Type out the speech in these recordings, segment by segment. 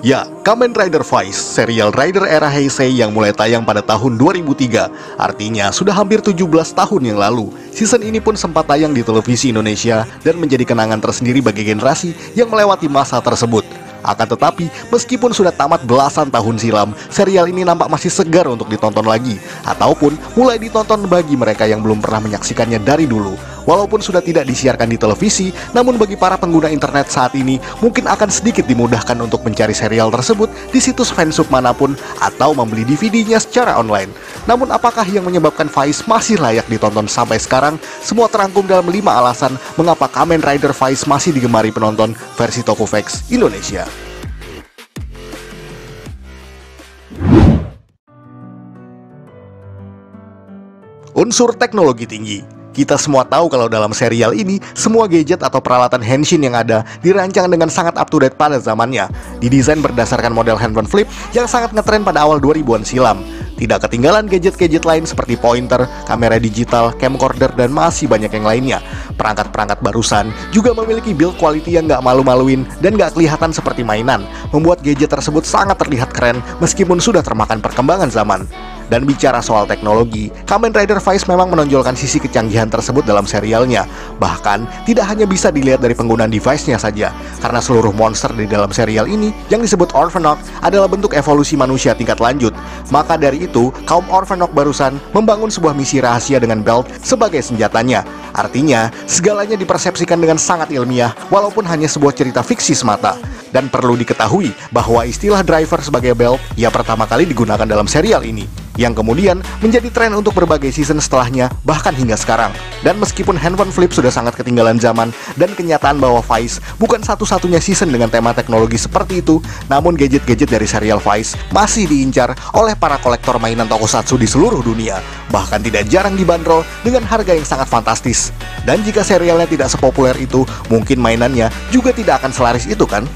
Ya, Kamen Rider Vice, serial Rider era Heisei yang mulai tayang pada tahun 2003. Artinya, sudah hampir 17 tahun yang lalu. Season ini pun sempat tayang di televisi Indonesia dan menjadi kenangan tersendiri bagi generasi yang melewati masa tersebut. Akan tetapi, meskipun sudah tamat belasan tahun silam, serial ini nampak masih segar untuk ditonton lagi, ataupun mulai ditonton bagi mereka yang belum pernah menyaksikannya dari dulu. Walaupun sudah tidak disiarkan di televisi, namun bagi para pengguna internet saat ini, mungkin akan sedikit dimudahkan untuk mencari serial tersebut di situs fansub manapun, atau membeli DVD-nya secara online. Namun apakah yang menyebabkan Vice masih layak ditonton sampai sekarang? Semua terangkum dalam 5 alasan mengapa Kamen Rider Vice masih digemari penonton versi Tokuvex Indonesia. Unsur teknologi tinggi. Kita semua tahu kalau dalam serial ini, semua gadget atau peralatan henshin yang ada dirancang dengan sangat up-to-date pada zamannya. Didesain berdasarkan model handphone flip yang sangat ngetren pada awal 2000-an silam. Tidak ketinggalan gadget-gadget lain seperti pointer, kamera digital, camcorder, dan masih banyak yang lainnya. Perangkat-perangkat barusan juga memiliki build quality yang nggak malu-maluin dan nggak kelihatan seperti mainan, membuat gadget tersebut sangat terlihat keren meskipun sudah termakan perkembangan zaman. Dan bicara soal teknologi, Kamen Rider Vice memang menonjolkan sisi kecanggihan tersebut dalam serialnya. Bahkan, tidak hanya bisa dilihat dari penggunaan device-nya saja, karena seluruh monster di dalam serial ini yang disebut Orphanok adalah bentuk evolusi manusia tingkat lanjut. Maka dari itu, kaum Orphanok barusan membangun sebuah misi rahasia dengan belt sebagai senjatanya. Artinya, segalanya dipersepsikan dengan sangat ilmiah, walaupun hanya sebuah cerita fiksi semata. Dan perlu diketahui bahwa istilah driver sebagai belt ya pertama kali digunakan dalam serial ini, yang kemudian menjadi tren untuk berbagai season setelahnya, bahkan hingga sekarang. Dan meskipun handphone flip sudah sangat ketinggalan zaman, dan kenyataan bahwa Vice bukan satu-satunya season dengan tema teknologi seperti itu, namun gadget-gadget dari serial Vice masih diincar oleh para kolektor mainan tokusatsu di seluruh dunia, bahkan tidak jarang dibanderol dengan harga yang sangat fantastis. Dan jika serialnya tidak sepopuler itu, mungkin mainannya juga tidak akan selaris itu kan?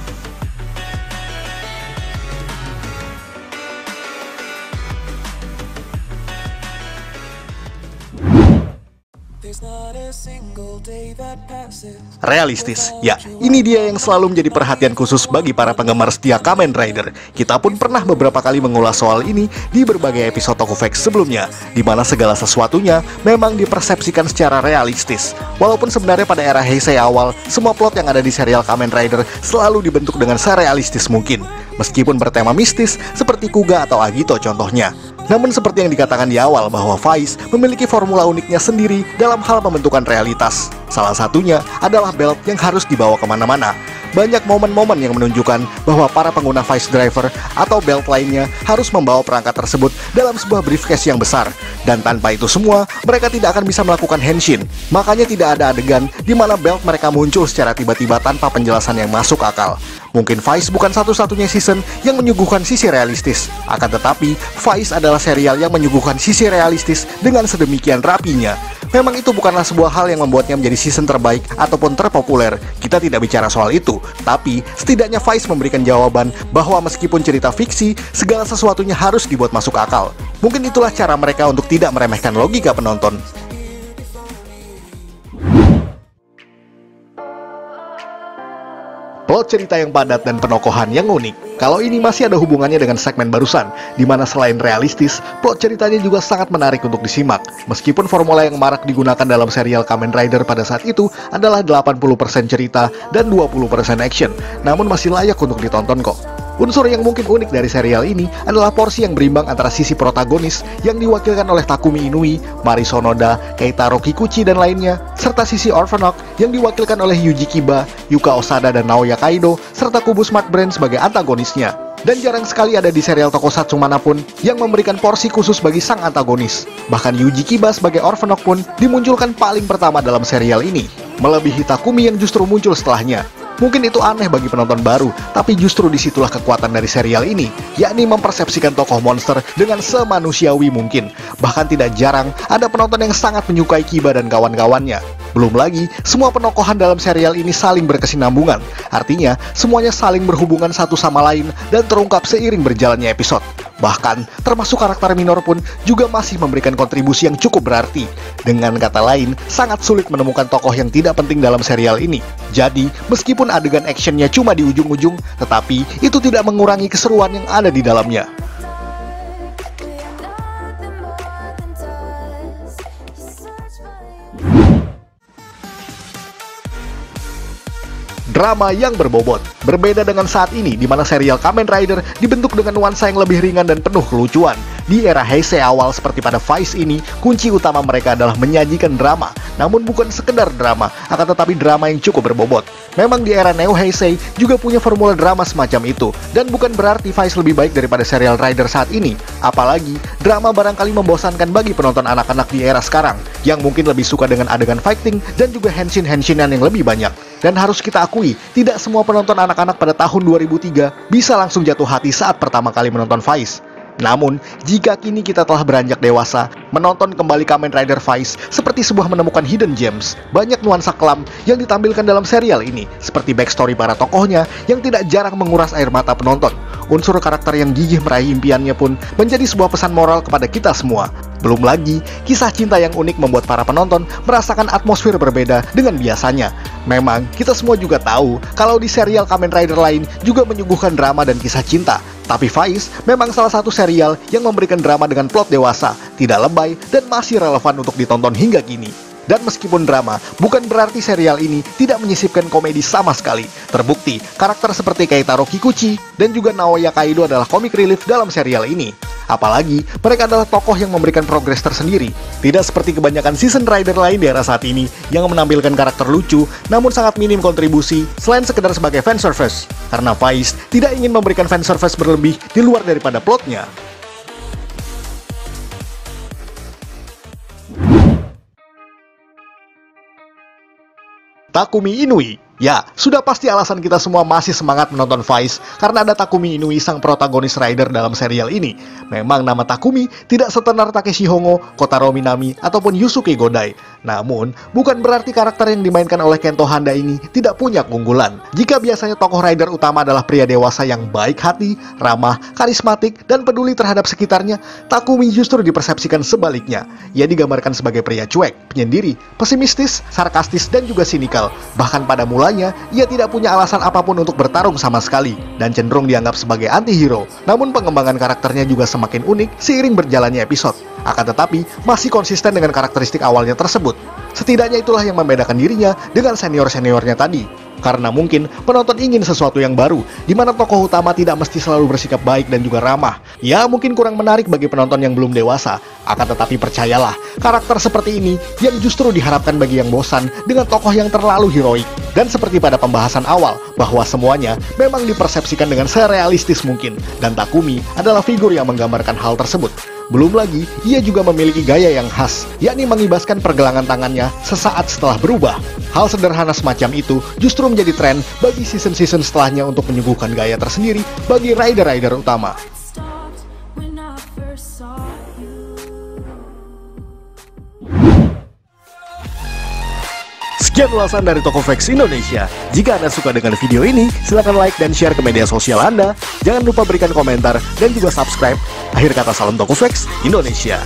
Realistis, ya, ini dia yang selalu menjadi perhatian khusus bagi para penggemar setia Kamen Rider. Kita pun pernah beberapa kali mengulas soal ini di berbagai episode Tokuvex sebelumnya, di mana segala sesuatunya memang dipersepsikan secara realistis. Walaupun sebenarnya pada era Heisei awal, semua plot yang ada di serial Kamen Rider selalu dibentuk dengan serealistis mungkin, meskipun bertema mistis seperti Kuga atau Agito contohnya. Namun seperti yang dikatakan di awal bahwa Vice memiliki formula uniknya sendiri dalam hal pembentukan realitas. Salah satunya adalah belt yang harus dibawa kemana-mana. Banyak momen-momen yang menunjukkan bahwa para pengguna Vice Driver atau belt lainnya harus membawa perangkat tersebut dalam sebuah briefcase yang besar. Dan tanpa itu semua, mereka tidak akan bisa melakukan henshin. Makanya tidak ada adegan di mana belt mereka muncul secara tiba-tiba tanpa penjelasan yang masuk akal. Mungkin Vice bukan satu-satunya season yang menyuguhkan sisi realistis. Akan tetapi, Vice adalah serial yang menyuguhkan sisi realistis dengan sedemikian rapinya. Memang itu bukanlah sebuah hal yang membuatnya menjadi season terbaik ataupun terpopuler. Kita tidak bicara soal itu. Tapi, setidaknya Vice memberikan jawaban bahwa meskipun cerita fiksi, segala sesuatunya harus dibuat masuk akal. Mungkin itulah cara mereka untuk tidak meremehkan logika penonton. Plot cerita yang padat dan penokohan yang unik. Kalau ini masih ada hubungannya dengan segmen barusan, di mana selain realistis, plot ceritanya juga sangat menarik untuk disimak. Meskipun formula yang marak digunakan dalam serial Kamen Rider pada saat itu adalah 80% cerita dan 20% action, namun masih layak untuk ditonton kok. Unsur yang mungkin unik dari serial ini adalah porsi yang berimbang antara sisi protagonis yang diwakilkan oleh Takumi Inui, Mari Sonoda, Keitaro Kikuchi, dan lainnya, serta sisi Orphanok yang diwakilkan oleh Yuji Kiba, Yuka Osada, dan Naoya Kaido, serta kubu Smart Brain sebagai antagonisnya. Dan jarang sekali ada di serial tokusatsu manapun yang memberikan porsi khusus bagi sang antagonis. Bahkan Yuji Kiba sebagai Orphanok pun dimunculkan paling pertama dalam serial ini, melebihi Takumi yang justru muncul setelahnya. Mungkin itu aneh bagi penonton baru, tapi justru disitulah kekuatan dari serial ini, yakni mempersepsikan tokoh monster dengan semanusiawi mungkin. Bahkan tidak jarang ada penonton yang sangat menyukai Kiba dan kawan-kawannya. Belum lagi, semua penokohan dalam serial ini saling berkesinambungan. Artinya, semuanya saling berhubungan satu sama lain dan terungkap seiring berjalannya episode. Bahkan, termasuk karakter minor pun juga masih memberikan kontribusi yang cukup berarti. Dengan kata lain, sangat sulit menemukan tokoh yang tidak penting dalam serial ini. Jadi, meskipun adegan actionnya cuma di ujung-ujung, tetapi itu tidak mengurangi keseruan yang ada di dalamnya. Drama yang berbobot. Berbeda dengan saat ini, di mana serial Kamen Rider dibentuk dengan nuansa yang lebih ringan dan penuh kelucuan. Di era Heisei awal seperti pada Vice ini, kunci utama mereka adalah menyajikan drama. Namun bukan sekedar drama, akan tetapi drama yang cukup berbobot. Memang di era Neo Heisei juga punya formula drama semacam itu. Dan bukan berarti Vice lebih baik daripada serial Rider saat ini. Apalagi, drama barangkali membosankan bagi penonton anak-anak di era sekarang, yang mungkin lebih suka dengan adegan fighting dan juga henshin-henshinan yang lebih banyak. Dan harus kita akui, tidak semua penonton anak-anak pada tahun 2003 bisa langsung jatuh hati saat pertama kali menonton Vice. Namun, jika kini kita telah beranjak dewasa, menonton kembali Kamen Rider Vice seperti sebuah menemukan hidden gems. Banyak nuansa kelam yang ditampilkan dalam serial ini, seperti backstory para tokohnya yang tidak jarang menguras air mata penonton. Unsur karakter yang gigih meraih impiannya pun menjadi sebuah pesan moral kepada kita semua. Belum lagi, kisah cinta yang unik membuat para penonton merasakan atmosfer berbeda dengan biasanya. Memang, kita semua juga tahu kalau di serial Kamen Rider lain juga menyuguhkan drama dan kisah cinta. Tapi Vice memang salah satu serial yang memberikan drama dengan plot dewasa, tidak lebay, dan masih relevan untuk ditonton hingga kini. Dan meskipun drama, bukan berarti serial ini tidak menyisipkan komedi sama sekali. Terbukti, karakter seperti Keitaro Kikuchi dan juga Naoya Kaido adalah comic relief dalam serial ini. Apalagi, mereka adalah tokoh yang memberikan progres tersendiri. Tidak seperti kebanyakan season rider lain di era saat ini, yang menampilkan karakter lucu, namun sangat minim kontribusi, selain sekedar sebagai fanservice. Karena Vice tidak ingin memberikan fanservice berlebih di luar daripada plotnya. Takumi Inui. Ya, sudah pasti alasan kita semua masih semangat menonton Vice karena ada Takumi Inui, sang protagonis rider dalam serial ini. Memang nama Takumi tidak setenar Takeshi Hongo, Kotaro Minami, ataupun Yusuke Godai. Namun, bukan berarti karakter yang dimainkan oleh Kento Handa ini tidak punya keunggulan. Jika biasanya tokoh rider utama adalah pria dewasa yang baik hati, ramah, karismatik, dan peduli terhadap sekitarnya, Takumi justru dipersepsikan sebaliknya. Ia digambarkan sebagai pria cuek, penyendiri, pesimistis, sarkastis, dan juga sinikal. Bahkan pada mulanya, ia tidak punya alasan apapun untuk bertarung sama sekali, dan cenderung dianggap sebagai anti-hero. Namun pengembangan karakternya juga semakin unik seiring berjalannya episode. Akan tetapi, masih konsisten dengan karakteristik awalnya tersebut. Setidaknya itulah yang membedakan dirinya dengan senior-seniornya tadi. Karena mungkin penonton ingin sesuatu yang baru, di mana tokoh utama tidak mesti selalu bersikap baik dan juga ramah. Ya, mungkin kurang menarik bagi penonton yang belum dewasa. Akan tetapi percayalah, karakter seperti ini yang justru diharapkan bagi yang bosan dengan tokoh yang terlalu heroik. Dan seperti pada pembahasan awal, bahwa semuanya memang dipersepsikan dengan serealistis mungkin. Dan Takumi adalah figur yang menggambarkan hal tersebut. Belum lagi, ia juga memiliki gaya yang khas, yakni mengibaskan pergelangan tangannya sesaat setelah berubah. Hal sederhana semacam itu justru menjadi tren bagi season-season setelahnya untuk menyuguhkan gaya tersendiri bagi rider-rider utama. Sekian ulasan dari Tokofax Indonesia. Jika Anda suka dengan video ini, silakan like dan share ke media sosial Anda. Jangan lupa berikan komentar dan juga subscribe. Akhir kata, salam Tokofax Indonesia.